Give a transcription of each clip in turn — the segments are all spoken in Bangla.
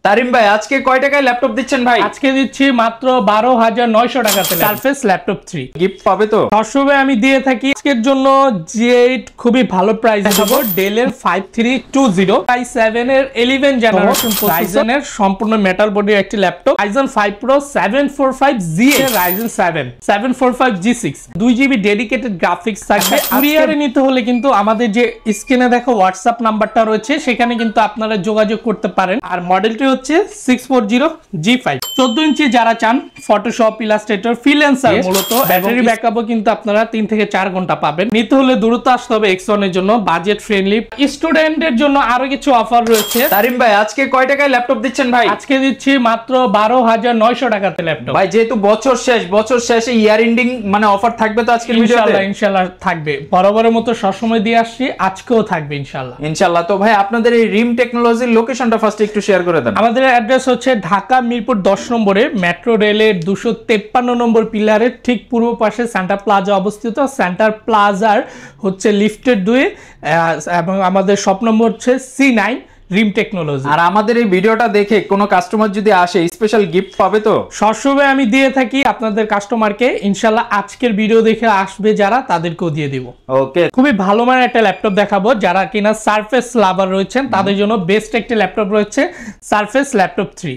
তারিম ভাই আজকে কয় টাকায় ল্যাপটপ দিচ্ছেন ভাই? আজকে দিচ্ছি মাত্র 12,900 টাকাতে সারফেস ল্যাপটপ 3 গিফট পাবে তো। সবসময় আমি দিয়ে থাকি। আজকের জন্য G8 খুবই ভালো প্রাইস দেখাবো। ডেলের 5320 i7 এর 11 জেনারেশন প্রসেসরের সম্পূর্ণ মেটাল বডির একটি laptop. Ryzen 5 Pro 745G8 Ryzen 7 745G6 2GB dedicated graphics থাকবে। কুরিয়ারে নিতে হলে কিন্তু আমাদের যে স্ক্রিনে দেখো হোয়াটসঅ্যাপ নাম্বারটা রয়েছে সেখানে কিন্তু আপনারা যোগাযোগ করতে পারেন। আর মডেলটি হচ্ছে 640G5 14 ইঞ্চি যারা চান ফটোশপ ইলাস্ট্রেটর ফ্রিল্যান্সার মূলত ব্যাটারি ব্যাকআপও কিন্তু আপনারা 3 থেকে 4 ঘন্টা পাবেন। নিতে হলে দ্রুত আসতে হবে X1 এর জন্য, বাজেট ফ্রেন্ডলি। স্টুডেন্টদের জন্য আরো কিছু অফার রয়েছে। তারিম ভাই আজকে কয় টাকায় ল্যাপটপ দিচ্ছেন ভাই? আজকে দিচ্ছি মাত্র 12,900 টাকাতে ল্যাপটপ। ভাই যেহেতু বছর শেষে ইয়ার এন্ডিং মানে অফার থাকবে তো আজকের ভিডিওতে? ইনশাআল্লাহ থাকবে। বরাবরের মতো সবসময় দিয়ে আসছি, আজকেও থাকবে ইনশাআল্লাহ। তো ভাই আপনাদের এই রিম টেকনোলজির লোকেশনটা ফার্স্ট একটু শেয়ার করে দেন। আমাদের অ্যাড্রেস হচ্ছে ঢাকা মিরপুর 10 নম্বরে মেট্রো রেলের 253 নম্বর পিলারের ঠিক পূর্ব পাশে সেন্টার প্লাজা অবস্থিত। সেন্টার প্লাজার হচ্ছে লিফটের 2 এবং আমাদের শপ নম্বর হচ্ছে C9 রিম টেকনোলজি। আর আমাদের এই ভিডিওটা দেখে কোনো কাস্টমার যদি আসে স্পেশাল গিফট পাবে তো? সবসময় আমি দিয়ে থাকি আপনাদের কাস্টমারকে। ইনশাআল্লাহ আজকের ভিডিও দেখে আসবে যারা তাদেরকেও দিয়ে দিব। ওকে, খুবই ভালো মানের একটা ল্যাপটপ দেখাবো। যারা কিনা সারফেস লাভার রয়েছেন তাদের জন্য বেস্ট একটি ল্যাপটপ রয়েছে সারফেস ল্যাপটপ 3।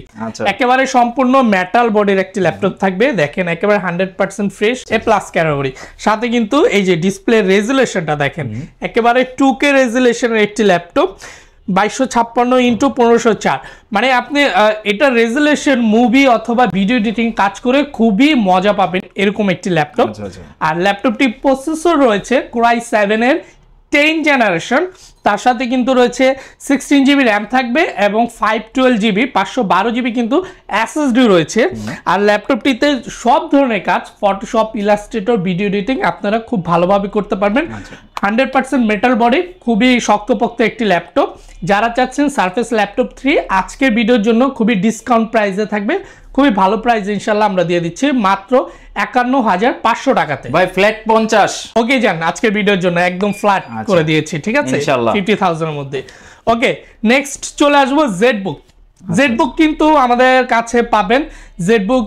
একেবারে সম্পূর্ণ মেটাল বডির একটি ল্যাপটপ থাকবে। দেখেন একেবারে 100% ফ্রেশ A+ ক্যাটাগরি। সাথে কিন্তু এই যে ডিসপ্লে রেজুলেশনটা দেখেন একেবারে 2K রেজুলেশনের একটি ল্যাপটপ 2256x1504। মানে আপনি এটা রেজুলেশন মুভি অথবা ভিডিও এডিটিং কাজ করে খুবই মজা পাবেন এরকম একটি ল্যাপটপ। আর ল্যাপটপটি প্রসেসর রয়েছে Core i7 এর 10 জেনারেশন। তার সাথে কিন্তু রয়েছে 16GB র্যাম থাকবে এবং 512GB 512GB কিন্তু SSD রয়েছে। আর ল্যাপটপটিতে সব ধরনের কাজ ফটোশপ ইলাস্ট্রেটর ভিডিও এডিটিং আপনারা খুব ভালোভাবে করতে পারবেন। 100% মেটাল বডি, খুবই শক্তপোক্ত একটি ল্যাপটপ। যারা চাচ্ছেন সারফেস ল্যাপটপ 3 আজকের ভিডিওর জন্য খুবই ডিসকাউন্ট প্রাইসে থাকবে। খুবই ভালো প্রাইস ইনশাআল্লাহ আমরা দিয়ে দিচ্ছি মাত্র 51,500 টাকাতে। ভাই ফ্ল্যাট 50 ওকে জান আজকের ভিডিওর জন্য একদম ফ্ল্যাট করে দিয়েছি, ঠিক আছে ইনশাআল্লাহ 50,000 এর মধ্যে। ওকে নেক্সট চলে আসবো জেডবুক। জেডবুক কিন্তু আমাদের কাছে পাবেন জেডবুক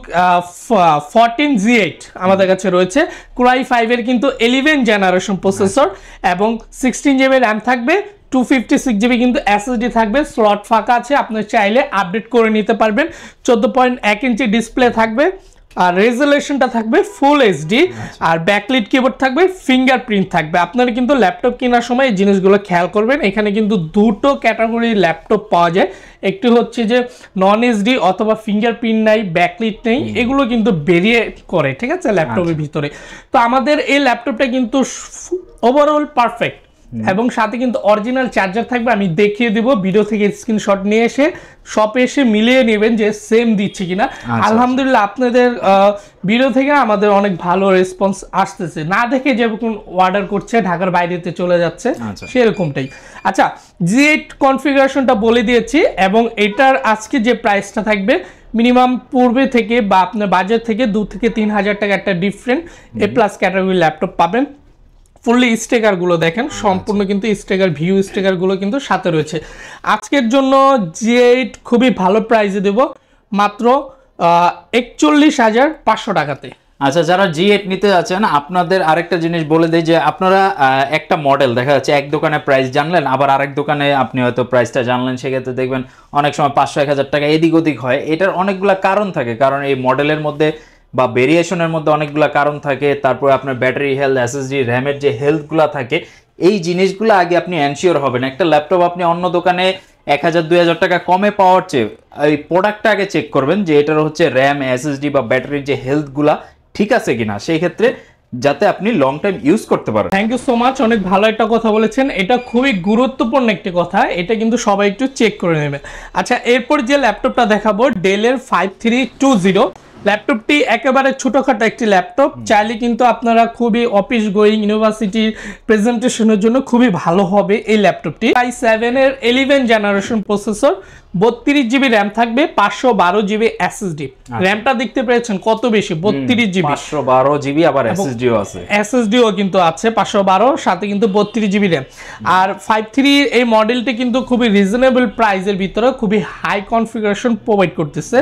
14G8 আমাদের কাছে রয়েছে। Core i5 এর কিন্তু 11 জেনারেশন প্রসেসর এবং 16GB র্যাম থাকবে 256GB কিন্তু SSD থাকবে। স্লট ফাঁকা আছে, আপনি চাইলে আপডেট করে নিতে পারবেন। 14.1 ইঞ্চি ডিসপ্লে থাকবে আর রেজুলেশনটা থাকবে ফুল HD আর ব্যাকলিট কিবোর্ড থাকবে, ফিঙ্গারপ্রিন্ট থাকবে। আপনারা কিন্তু ল্যাপটপ কেনার সময় এই জিনিসগুলো খেয়াল করবেন। এখানে কিন্তু দুটো ক্যাটাগরির ল্যাপটপ পাওয়া যায়। একটি হচ্ছে যে নন SD অথবা ফিঙ্গারপ্রিন্ট নাই, ব্যাকলিট নেই, এগুলো কিন্তু বেরিয়ে করে, ঠিক আছে ল্যাপটপের ভিতরে। তো আমাদের এই ল্যাপটপটা কিন্তু ওভারঅল পারফেক্ট এবং সাথে কিন্তু অরিজিনাল চার্জার থাকবে। আমি দেখিয়ে দিব ভিডিও থেকে স্ক্রিনশট নিয়ে এসে শপে এসে মিলিয়ে নেবেন যে সেম দিচ্ছে কিনা। আলহামদুলিল্লাহ আপনাদের ভিডিও থেকে আমাদের অনেক ভালো রেসপন্স আসতেছে। না দেখে যেরকম অর্ডার করছে ঢাকার বাইরেতে চলে যাচ্ছে সেরকমটাই। আচ্ছা G8 কনফিগারেশনটা বলে দিয়েছি এবং এটার আজকে যে প্রাইসটা থাকবে মিনিমাম পূর্বে থেকে বা আপনার বাজেট থেকে 2 থেকে 3,000 টাকা একটা ডিফারেন্ট A+ ক্যাটাগরি ল্যাপটপ পাবেন। ফুললি স্টিকার গুলো দেখেন সম্পূর্ণ কিন্তু স্টিকার ভিউ স্টিকার গুলো কিন্তু সাথে রয়েছে। আজকের জন্য G8 খুবই ভালো প্রাইসে দেব মাত্র 41,500 টাকাতে। আচ্ছা যারা G8 নিতে যাচ্ছেন আপনাদের আরেকটা জিনিস বলে দেই যে আপনারা একটা মডেল দেখা যাচ্ছে এক দোকানে প্রাইস জানলেন আবার আরেক দোকানে আপনি হয়তো প্রাইসটা জানলেন, সেক্ষেত্রে দেখবেন অনেক সময় 500-1000 টাকা এদিক ওদিক হয়। এটার অনেকগুলো কারণ থাকে, কারণ এই মডেলের মধ্যে বা ভেরিয়েশনের মধ্যে অনেকগুলো কারণ থাকে। তারপরে আপনার ব্যাটারি হেলথ, SSD র্যামের যে হেলথগুলো থাকে এই জিনিসগুলো আগে আপনি এনশিওর হবেন। একটা ল্যাপটপ আপনি অন্য দোকানে 1000-2000 টাকা কমে পাওয়ার চেয়ে এই প্রোডাক্টটা আগে চেক করবেন যে এটার হচ্ছে র্যাম, SSD বা ব্যাটারির যে হেলথগুলা ঠিক আছে কিনা, সেই ক্ষেত্রে যাতে আপনি লং টাইম ইউজ করতে পারেন। থ্যাংক ইউ সো মাচ, অনেক ভালো একটা কথা বলেছেন। এটা খুবই গুরুত্বপূর্ণ একটি কথা, এটা কিন্তু সবাই একটু চেক করে নেবে। আচ্ছা এরপর যে ল্যাপটপটা দেখাবো ডেলের 5320। ল্যাপটপটি একেবারে ছোটখাটো একটি ল্যাপটপ, চাইলে কিন্তু আপনারা খুবই অফিস গোয়িং ইউনিভার্সিটির প্রেজেন্টেশনের জন্য খুবই ভালো হবে এই ল্যাপটপটি। i7 এর 11 জেনারেশন প্রসেসর 32GB র্যাম থাকবে, 512GB SSD। র্যামটা দেখতে পেয়েছেন কত বেশি, 32GB, 512GB, আবার SSD ও আছে, SSD-ও কিন্তু আছে 512, সাথে কিন্তু 32GB র্যাম। আর 5.3 এই মডেলটি কিন্তু খুবই রিজনেবল প্রাইসের ভিতরে খুবই হাই কনফিগারেশন প্রোভাইড করতেছে।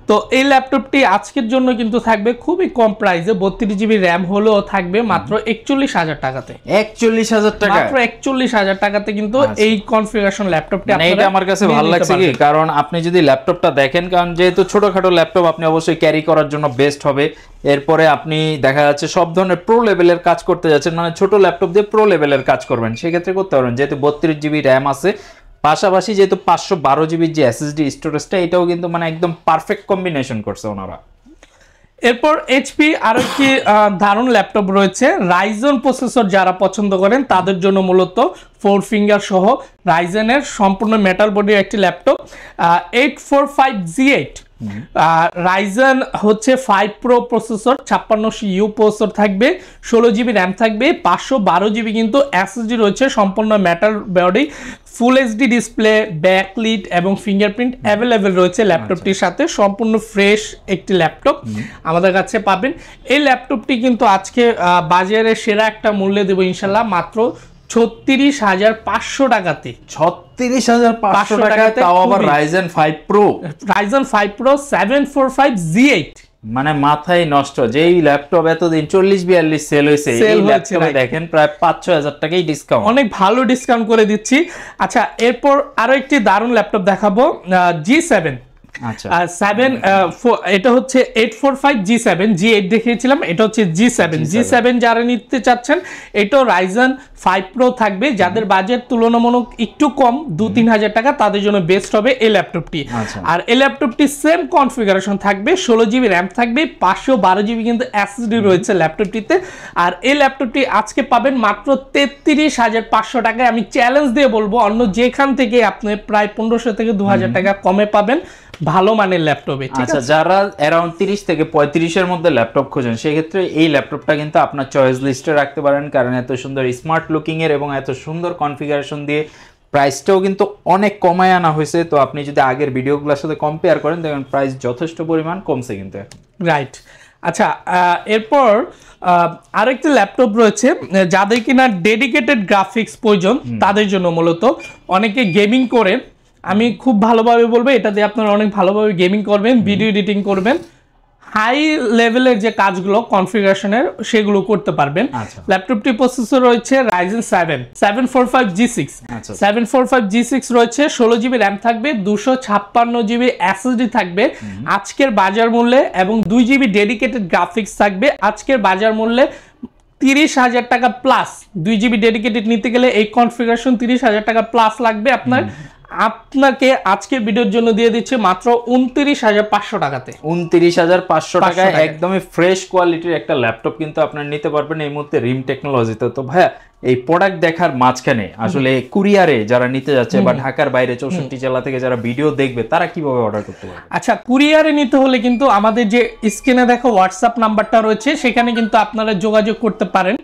তো এই ল্যাপটপটি আজকের জন্য কিন্তু থাকবে খুবই কম প্রাইসে, 32GB র্যাম হলেও থাকবে মাত্র 41,000 টাকাতে। 41,000 টাকা, মাত্র 41,000 টাকাতে কিন্তু এই কনফিগারেশন ল্যাপটপটি আপনারা, এটা আমার কাছে ভালো লাগছে কি, কারণ আপনি যদি ল্যাপটপটা দেখেন, কারণ যেহেতু ছোটখাটো ল্যাপটপ আপনি অবশ্যই ক্যারি করার জন্য বেস্ট হবে। এরপরে আপনি দেখা যাচ্ছে সব ধরনের প্রো লেভেলের কাজ করতে যাচ্ছেন, মানে ছোট ল্যাপটপ দিয়ে প্রো লেভেলের কাজ করবেন, সেক্ষেত্রে করতে পারবেন। যেহেতু 32GB র্যাম আছে, পাশাপাশি যেহেতু 512GB যে SSD স্টোরেজটা, এটাও কিন্তু মানে একদম পারফেক্ট কম্বিনেশন করছে ওনারা। এরপর এইচপি আরো কি দারুণ ল্যাপটপ রয়েছে, রাইজন প্রসেসর যারা পছন্দ করেন তাদের জন্য মূলত 4 ফিঙ্গার সহ রাইজেনের সম্পূর্ণ মেটাল বডির একটি ল্যাপটপ, 845G8। রাইজন হচ্ছে 5 প্রো প্রসেসর, 5600U প্রসেসর থাকবে, 16GB র্যাম থাকবে, 512GB কিন্তু SSD রয়েছে, সম্পূর্ণ metal body, full HD display, backlit এবং ফিঙ্গারপ্রিন্ট অ্যাভেলেবেল রয়েছে ল্যাপটপটির সাথে। সম্পূর্ণ ফ্রেশ একটি ল্যাপটপ আমাদের কাছে পাবেন। এই ল্যাপটপটি কিন্তু আজকে বাজারে সেরা একটা মূল্যে দেবো ইনশাল্লাহ, মাত্র 36,500 টাকাতে। 36,500 টাকাতে, তাও আবার Ryzen 5 pro, Ryzen 5 pro 745G8। মানে মাথায় নষ্ট, যেই ল্যাপটপ এতদিন 40-42 সেল হয়েছে, এই ল্যাপটপে দেখেন প্রায় 5-6,000 টাকাই ডিসকাউন্ট, অনেক ভালো ডিসকাউন্ট করে দিচ্ছি। আচ্ছা, এরপর আরো একটি দারুণ ল্যাপটপ দেখাবো, G7। আচ্ছা, 7 এটা হচ্ছে 845G7, G8 দেখিয়েছিলাম, এটা হচ্ছে G7 যারা নিতে চাচ্ছেন, এটাও রাইজন 5 প্রো থাকবে। যাদের বাজেট তুলনামূলক একটু কম, 2-3 হাজার টাকা, তাদের জন্য বেস্ট হবে এই ল্যাপটপটি। আর এই ল্যাপটপটি সেম কনফিগারেশন থাকবে, 16GB র্যাম থাকবে, 512GB কিন্তু SSD রয়েছে ল্যাপটপটিতে। আর এই ল্যাপটপটি আজকে পাবেন মাত্র 33,500 টাকায়। আমি চ্যালেঞ্জ দিয়ে বলবো, অন্য যেখান থেকে আপনি প্রায় 1500 থেকে 2000 টাকা কমে পাবেন ভালো মানের ল্যাপটপে। আচ্ছা, যারা অ্যারাউন্ড 30 থেকে 35-এর মধ্যে ল্যাপটপ খোঁজেন, সেক্ষেত্রে এই ল্যাপটপটা কিন্তু আপনার চয়েস লিস্টে রাখতে পারেন, কারণ এত সুন্দর স্মার্ট লুকিং এর এবং এত সুন্দর কনফিগারেশন দিয়ে প্রাইসটাও কিন্তু অনেক কমায় আনা হয়েছে। তো আপনি যদি আগের ভিডিওগুলোর সাথে কম্পেয়ার করেন, দেখবেন প্রাইস যথেষ্ট পরিমাণ কমছে কিন্তু। রাইট। আচ্ছা, এরপর আরেকটি ল্যাপটপ রয়েছে, যাদের কিনা ডেডিকেটেড গ্রাফিক্স প্রয়োজন তাদের জন্য মূলত। অনেকে গেমিং করেন, আমি খুব ভালোভাবে বলবো, এটা দিয়ে আপনারা অনেক ভালোভাবে গেমিং করবেন, ভিডিও এডিটিং করবেন, হাই লেভেলের যে কাজগুলো কনফিগারেশনের সেগুলো করতে পারবেন। ল্যাপটপটি প্রসেসর রয়েছে রাইজেন 745G6, 745G6 রয়েছে, 16GB র্যাম থাকবে, 256GB SSD থাকবে আজকের বাজার মূল্যে, এবং 2GB ডেডিকেটেড গ্রাফিক্স থাকবে আজকের বাজার মূল্যে 30,000 টাকা প্লাস। 2GB ডেডিকেটেড নিতে গেলে এই কনফিগারেশন 30,000 টাকা প্লাস লাগবে আপনাকে আজকের ভিডিওর জন্য দিয়ে দিচ্ছে মাত্র 29,500 টাকাতে। 29,500 টাকায় একদমই ফ্রেশ কোয়ালিটির একটা ল্যাপটপ কিন্তু আপনারা নিতে পারবেন এই মুহূর্তে রিম টেকনোলজিতে। তো ভাইয়া, এই প্রোডাক্ট দেখার মাঝখানে আসলে কুরিয়ারে যারা নিতে যাচ্ছে বা ঢাকার বাইরে 64 জেলা থেকে যারা ভিডিও দেখবে, তারা কিভাবে অর্ডার করতে পারবে? আচ্ছা, কুরিয়ারে নিতে হলে কিন্তু আমাদের যে স্ক্রিনে দেখো হোয়াটসঅ্যাপ নাম্বারটা রয়েছে, সেখানে কিন্তু আপনারা যোগাযোগ করতে পারেন।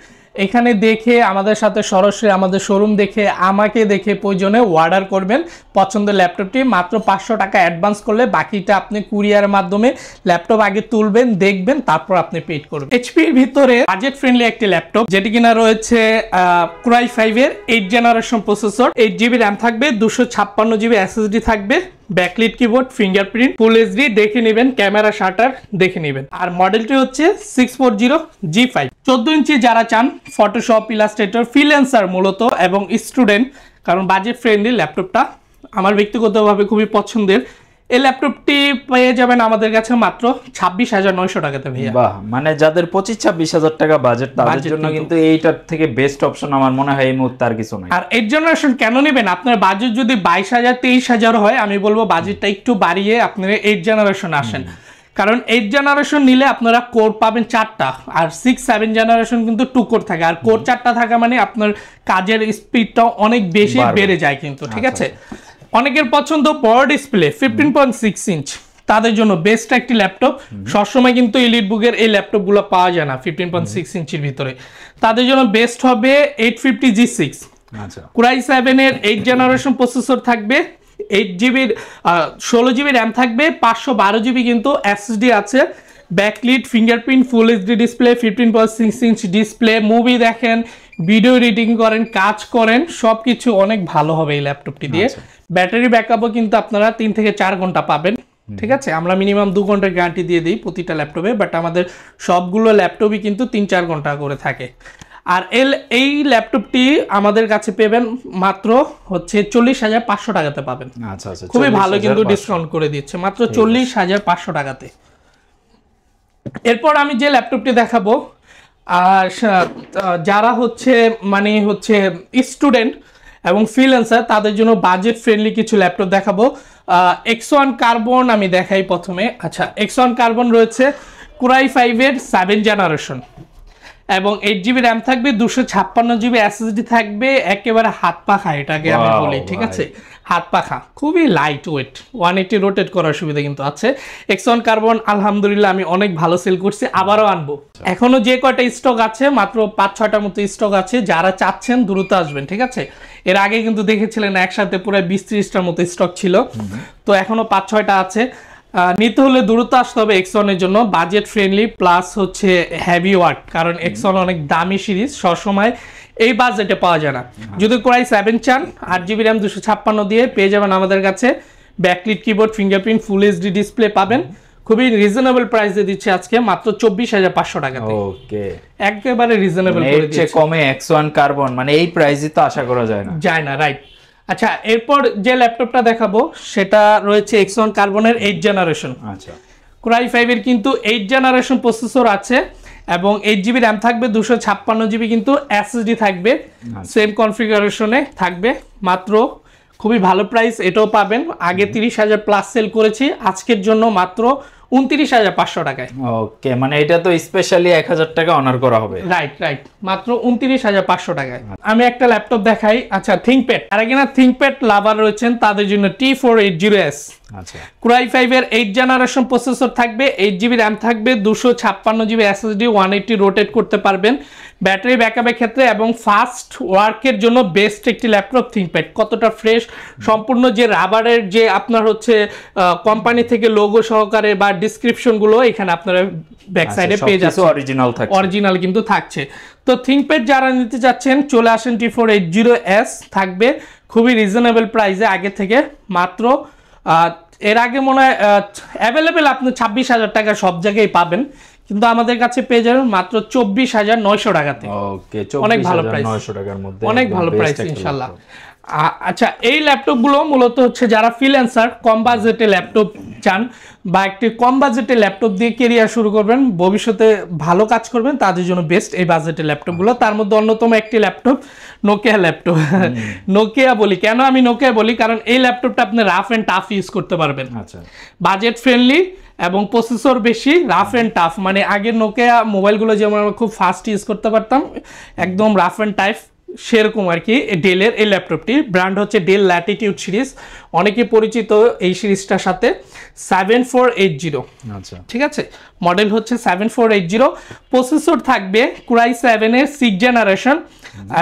এখানে দেখে আমাদের সাথে সরাসরি আমাদের শোরুম দেখে আমাকে দেখে প্রয়োজনে অর্ডার করবেন পছন্দের ল্যাপটপটি। মাত্র 500 টাকা অ্যাডভান্স করলে বাকিটা আপনি কুরিয়ারের মাধ্যমে ল্যাপটপ আগে তুলবেন, দেখবেন, তারপর আপনি পেড করবেন। এইচপির ভিতরে বাজেট ফ্রেন্ডলি একটি ল্যাপটপ, যেটি কিনা রয়েছে Core i5 এর 8 জেনারেশন প্রসেসর, 8GB র্যাম থাকবে, 256GB SSD থাকবে, backlit keyboard, fingerprint, full HD দেখে নেবেন, ক্যামেরা শাটার দেখে নেবেন। আর মডেলটি হচ্ছে 640G5। 14 ইঞ্চি যারা চান, ফটোশপ, ইলাস্ট্রেটর, ফ্রিল্যান্সার মূলত এবং স্টুডেন্ট, কারণ বাজেট ফ্রেন্ডলি ল্যাপটপটা আমার ব্যক্তিগতভাবে খুবই পছন্দের। এই ল্যাপটপটি পেয়ে যাবেন আমাদের কাছে মাত্র 26,900 টাকাতে ভাইয়া। বাহ, মানে যাদের 25-26,000 টাকা বাজেট, তাদের জন্য কিন্তু এইটার থেকে বেস্ট অপশন আমার মনে হয় এই মুহূর্তে আর কিছু নাই। আর 8 জেনারেশন কেন নেবেন? আপনার বাজেট যদি 22,000-23,000 হয়, আমি বলবো বাজেটটা একটু বাড়িয়ে আপনারা 8 জেনারেশন আসেন, কারণ 8 জেনারেশন নিলে আপনারা কোর পাবেন 4টা, আর 6-7 জেনারেশন কিন্তু 2 কোর থাকে। আর কোর 4টা থাকা মানে আপনার কাজের স্পিডটাও অনেক বেশি বেড়ে যায় কিন্তু, ঠিক আছে। অনেকের পছন্দ বড় ডিসপ্লে 15.6 ইঞ্চ, তাদের জন্য বেস্ট একটি ল্যাপটপ। সবসময় কিন্তু এলিট বুকের এই ল্যাপটপগুলো পাওয়া যায় না 15.6 ইঞ্চির ভিতরে, তাদের জন্য বেস্ট হবে 850G6। Core i7 এর 8 জেনারেশন প্রসেসর থাকবে, 8GB 16GB র্যাম থাকবে, 512GB কিন্তু SSD আছে, backlit, fingerprint, full HD display, 15.6 inch display, movie দেখেন, ভিডিও এডিটিং করেন, কাজ করেন, সব কিছু অনেক ভালো হবে এই ল্যাপটপটি দিয়ে। ব্যাটারি ব্যাকআপও কিন্তু আপনারা 3 থেকে 4 ঘন্টা পাবেন, ঠিক আছে। আমরা মিনিমাম 2 ঘন্টার গ্যারান্টি দিয়ে দিই প্রতিটা ল্যাপটপে, বাট আমাদের সবগুলো ল্যাপটপই কিন্তু 3-4 ঘন্টা করে থাকে। আর এই ল্যাপটপটি আমাদের কাছে পেবেন মাত্র হচ্ছে 40,500 টাকাতে পাবেন। আচ্ছা আচ্ছা, খুবই ভালো কিন্তু ডিসকাউন্ট করে দিচ্ছে মাত্র 40,500 টাকাতে। এরপর আমি যে ল্যাপটপটি দেখাবো, যারা হচ্ছে স্টুডেন্ট এবং ফ্রিল্যান্সার তাদের জন্য বাজেট ফ্রেন্ডলি কিছু ল্যাপটপ দেখাবো। X1 কার্বন আমি দেখাই প্রথমে। আচ্ছা, X1 কার্বন রয়েছে Core i5-এর 7 জেনারেশন এবং 8GB র্যাম থাকবে, 256GB SSD থাকবে, একেবারে হাত পাখা এটাকে আমি বলি, ঠিক আছে, হাত পাখা, খুবই লাইট ওয়েট, 180 রোটেট করার সুবিধা কিন্তু আছে। X1 কার্বন আলহামদুলিল্লাহ আমি অনেক ভালো সেল করছি, আবারও আনবো। এখনো যে কয়টা স্টক আছে মাত্র 5-6টার মতো স্টক আছে, যারা চাচ্ছেন দ্রুত আসবেন, ঠিক আছে। এর আগে কিন্তু দেখেছিলেন একসাথে পুরো 20-30টার মতো স্টক ছিল, তো এখনো 5-6টা আছে। নিতে হলে দ্রুত আসতে হবে X1 এর জন্য, বাজেট ফ্রেন্ডলি প্লাস হচ্ছে হেভি ওয়ার্ক, কারণ X1 অনেক দামি সিরিজ, সবসময় এই বাজেটে পাওয়া যায় না। যদি Core i7 চান 8GB র্যাম 256 দিয়ে পেয়ে যাবেন আমাদের কাছে, backlit keyboard, fingerprint, full HD display পাবেন, খুবই রিজনেবল প্রাইসে দিচ্ছে আজকে মাত্র 24,500 টাকাতে। ওকে, একেবারে রিজনেবল করে দিচ্ছে। কমে X1 কার্বন মানে এই প্রাইসই তো আশা করা যায় না, রাইট। আচ্ছা, এরপর যে ল্যাপটপটা দেখাবো সেটা রয়েছে X1 কার্বনের 8 জেনারেশন। আচ্ছা, Core i5-এর কিন্তু 8 জেনারেশন প্রসেসর আছে এবং 8GB র্যাম থাকবে, 256GB কিন্তু SSD থাকবে, সেম কনফিগারেশনে থাকবে, মাত্র খুবই ভালো প্রাইস, এটাও পাবেন। আগে 30,000 প্লাস সেল করেছি, আজকের জন্য মাত্র 29,500 টাকায়। ওকে, মানে এটা তো স্পেশালি 1000 টাকা অনার করা হবে। রাইট, মাত্র 29,500 টাকায়। আমি একটা ল্যাপটপ দেখাই। আচ্ছা, থিংকপ্যাড, আর কিনা থিংকপ্যাড লাভার রয়েছেন তাদের জন্য T480S। আচ্ছা, Core i5-এর 8 জেনারেশন প্রসেসর থাকবে, 8GB র্যাম থাকবে, 256GB SSD, 180 রোটেট করতে পারবেন, ব্যাটারি ব্যাকআপের ক্ষেত্রে এবং ফাস্ট ওয়ার্কের জন্য বেস্ট একটি ল্যাপটপ থিংকপ্যাড। কতটা ফ্রেশ, সম্পূর্ণ যে রাবারের যে আপনার হচ্ছে কোম্পানি থেকে লোগো সহকারে বা ডিসক্রিপশনগুলো এখানে আপনারা ব্যাক সাইডে পেয়ে যাচ্ছেন, অরিজিনাল কিন্তু থাকছে। তো থিংকপ্যাড যারা নিতে চাচ্ছেন চলে আসেন, T480S থাকবে খুবই রিজনেবল প্রাইসে আগে থেকে, মাত্র এর আগে মনে হয় অ্যাভেলেবেল আপনি 26,000 টাকা সব জায়গায় পাবেন, কিন্তু আমাদের কাছে পেয়ে যাবেন মাত্র 24,900 টাকাতে। ওকে, অনেক ভালো প্রাইস, 900 টাকার মধ্যে অনেক ভালো প্রাইস ইনশাআল্লাহ। আচ্ছা, এই ল্যাপটপগুলো মূলত হচ্ছে যারা ফ্রিল্যান্সার কম বাজেটে ল্যাপটপ চান বা একটি কম বাজেটে ল্যাপটপ দিয়ে কেরিয়ার শুরু করবেন, ভবিষ্যতে ভালো কাজ করবেন, তাদের জন্য বেস্ট এই বাজেটের ল্যাপটপগুলো। তার মধ্যে অন্যতম একটি ল্যাপটপ নোকিয়া ল্যাপটপ। নোকিয়া বলি কেন, আমি নোকিয়া বলি কারণ এই ল্যাপটপটা আপনি রাফ অ্যান্ড টাফ ইউজ করতে পারবেন। আচ্ছা, বাজেট ফ্রেন্ডলি এবং প্রসেসর বেশি, রাফ অ্যান্ড টাফ, মানে আগের নোকিয়া মোবাইলগুলো যেমন আমরা খুব ফাস্ট ইউজ করতে পারতাম, একদম রাফ অ্যান্ড টাইপ সেরকম আর কি ডেলের এই ল্যাপটপটি। ব্র্যান্ড হচ্ছে ডেল ল্যাটিটিউড সিরিজ, অনেকে পরিচিত এই সিরিজটার সাথে। 7480, আচ্ছা, ঠিক আছে, মডেল হচ্ছে 7480, প্রসেসর থাকবে Core i7-এর 6 জেনারেশন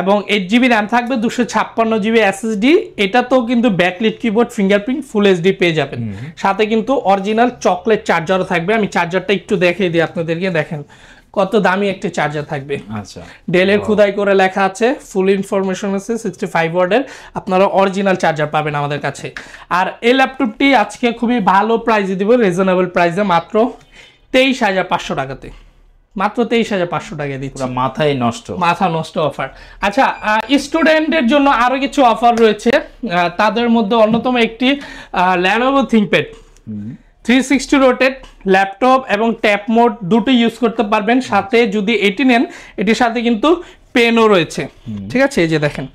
এবং 8GB র্যাম থাকবে, 256GB SSD, এটা তো কিন্তু backlit keyboard, fingerprint, full HD পেয়ে যাবেন, সাথে কিন্তু অরিজিনাল চকলেট চার্জারও থাকবে। আমি চার্জারটা একটু দেখিয়ে দিই আপনাদেরকে, দেখেন কত দামি একটা চার্জার থাকবে। আচ্ছা, ডেলের খোদাই করে লেখা আছে, ফুল ইনফরমেশন আছে, 65 ওয়াটের, আপনারা অরিজিনাল চার্জার পাবেন আমাদের কাছে। আর এই ল্যাপটপটি আজকে খুবই ভালো প্রাইসে দিব, রিজনেবল প্রাইসে, মাত্র 23,500 টাকাতে, মাত্র 23,500 টাকায় দিচ্ছি। মাথা নষ্ট অফার। আচ্ছা, স্টুডেন্টদের জন্য আরো কিছু অফার রয়েছে, তাদের মধ্যে অন্যতম একটি Lenovo ThinkPad 360 রোটেট ল্যাপটপ এবং ট্যাব মোড দুটো ইউজ করতে পারবেন, সাথে যদি এটি নেন এটির সাথে কিন্তু পেনও রয়েছে, ঠিক আছে। এই যে দেখেন,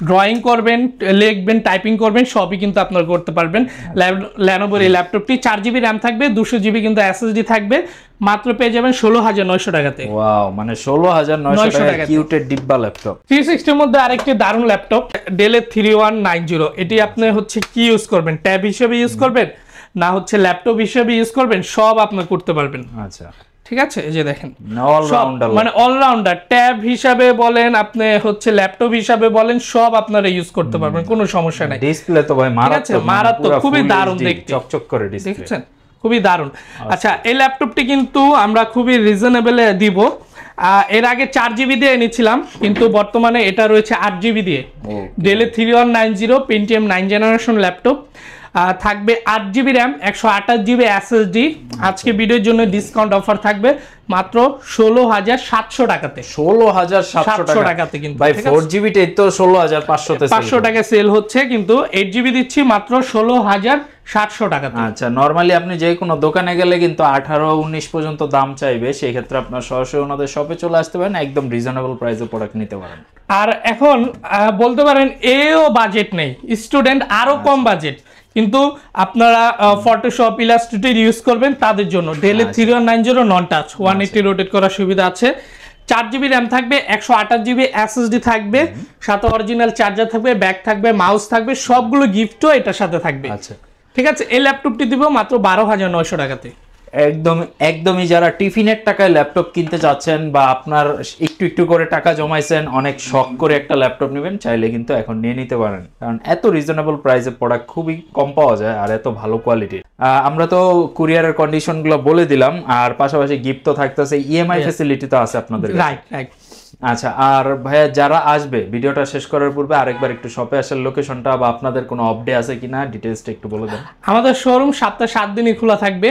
ড্রয়িং করবেন, লিখবেন, টাইপিং করবেন, সবই কিন্তু আপনারা করতে পারবেন। Lenovo এই ল্যাপটপটি 4GB র্যাম থাকবে, 200GB কিন্তু SSD থাকবে, মাত্র পেয়ে যাবেন 16,900 টাকাতে। ওয়াও, মানে 16,900 টাকা কিউটের ডিব্বা ল্যাপটপ। 360 এর মধ্যে আরেকটি দারুণ ল্যাপটপ ডেলের 3190, এটি আপনি হচ্ছে কি ইউজ করবেন, ট্যাব হিসেবে ইউজ করবেন না হচ্ছে ল্যাপটপ হিসেবে ইউজ করবেন, সব আপনি করতে পারবেন। আচ্ছা, ঠিক আছে, এই যে দেখেন অলরাউন্ডার, মানে অলরাউন্ডার, ট্যাব হিসাবে বলেন, আপনি হচ্ছে ল্যাপটপ হিসাবে বলেন, সব আপনারা ইউজ করতে পারবেন, কোনো সমস্যা নাই। ডিসপ্লে তো ভাই মারাত্মক, মারাত্মক, খুবই দারুণ দেখতে, চকচক করে ডিসপ্লে, দেখছেন, খুবই দারুণ। আচ্ছা, এই ল্যাপটপটি কিন্তু আমরা খুবই রিজনেবলে দিব। এর আগে 4GB দিয়ে এনেছিলাম, কিন্তু বর্তমানে এটা রয়েছে 8GB দিয়ে। ডেল 3190 পেন্টিয়াম 9 জেনারেশন ল্যাপটপ, থাকবে 8GB র্যাম, 128GB SSD। আজকে ভিডিওর জন্য ডিসকাউন্ট অফার থাকবে মাত্র 16,700 টাকাতে। 16,700 টাকাতে কিন্তু ভাই 4GB তে তো 16,500 তে 500 টাকা সেল হচ্ছে, কিন্তু 8GB দিচ্ছি মাত্র 16,700 টাকাতে। আচ্ছা, নরমালি আপনি যে কোনো দোকানে গেলে কিন্তু 18-19 পর্যন্ত দাম চাইবে, সেই ক্ষেত্রে আপনার সরাসরি ওনাদের শপে চলে আসতে পারেন, একদম রিজনেবল প্রাইসে প্রোডাক্ট নিতে পারেন। আর এখন বলতে পারেন এও বাজেট নেই, স্টুডেন্ট আরো কম বাজেট, কিন্তু আপনারা ফটোশপ ইলাস্ট্রেটর ইউজ করবেন তাদের জন্য ডেল 3190 নন টাচ 180 রোটেট করার সুবিধা আছে। 4GB র্যাম থাকবে, 128GB SSD থাকবে, সাথে অরিজিনাল চার্জার থাকবে, ব্যাগ থাকবে, মাউস থাকবে, সবগুলো গিফটও এটার সাথে থাকবে। আচ্ছা, ঠিক আছে, এই ল্যাপটপটি দিব মাত্র 12,900 টাকাতে। একদমই যারা টিফিনের টাকায় ল্যাপটপ কিনতে চাচ্ছেন, বা আপনার একটু একটু করে টাকা জমাইছেন, অনেক শখ করে একটা ল্যাপটপ নেবেন, চাইলে কিন্তু এখন নিয়ে নিতে পারেন, কারণ এত রিজনেবল প্রাইসে প্রোডাক্ট খুবই কম পাওয়া যায় আর এত ভালো কোয়ালিটির। আমরা তো কুরিয়ারের কন্ডিশনগুলো বলে দিলাম, আর পাশাপাশি গিফট তো থাকতেছে, ইএমআই ফ্যাসিলিটি তো আছে আপনাদের। রাইট। আচ্ছা, আর ভাইয়া যারা আসবে, ভিডিওটা শেষ করার পূর্বে আরেকবার একটু শপে আসার লোকেশনটা বা আপনাদের কোনো আপডে আছে কিনা ডিটেইলসটা একটু বলে দেন। আমাদের শোরুম সপ্তাহে 7 দিনই খোলা থাকবে,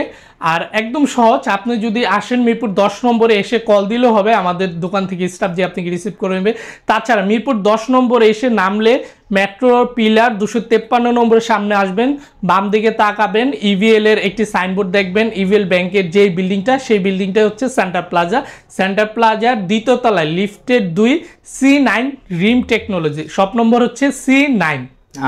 আর একদম সহজ, আপনি যদি আসেন মিরপুর 10 নম্বরে এসে কল দিলেও হবে, আমাদের দোকান থেকে স্টাফ যে আপনাকে রিসিভ করে নেবে। তাছাড়া মিরপুর 10 নম্বরে এসে নামলে মেট্রোর পিলার 253 নম্বরের সামনে আসবেন, বাম দিকে তাকাবেন, ইভিএল এর একটি সাইনবোর্ড দেখবেন, ইভিএল ব্যাংকের যে বিল্ডিংটা, সেই বিল্ডিংটা হচ্ছে সেন্টার প্লাজা। সেন্টার প্লাজার দ্বিতীয় তলায় লিফটের 2 C9 রিম টেকনোলজি, শপ নম্বর হচ্ছে C9।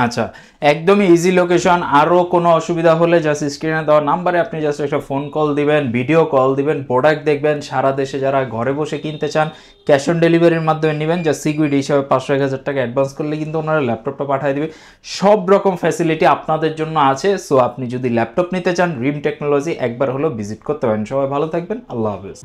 আচ্ছা, একদমই ইজি লোকেশন। আরও কোনো অসুবিধা হলে জাস্ট স্ক্রিনে দেওয়া নাম্বারে আপনি জাস্ট একটা ফোন কল দিবেন, ভিডিও কল দিবেন, প্রোডাক্ট দেখবেন। সারা দেশে যারা ঘরে বসে কিনতে চান, ক্যাশ অন ডেলিভারির মাধ্যমে নেবেন, যা সিকিউরিটি হিসাবে 500-1000 টাকা অ্যাডভান্স করলে কিন্তু ওনারা ল্যাপটপটা পাঠিয়ে দিবে। সব রকম ফ্যাসিলিটি আপনাদের জন্য আছে। সো আপনি যদি ল্যাপটপ নিতে চান, রিম টেকনোলজি একবার হলেও ভিজিট করতে পারেন। সবাই ভালো থাকবেন, আল্লাহ হাফেজ।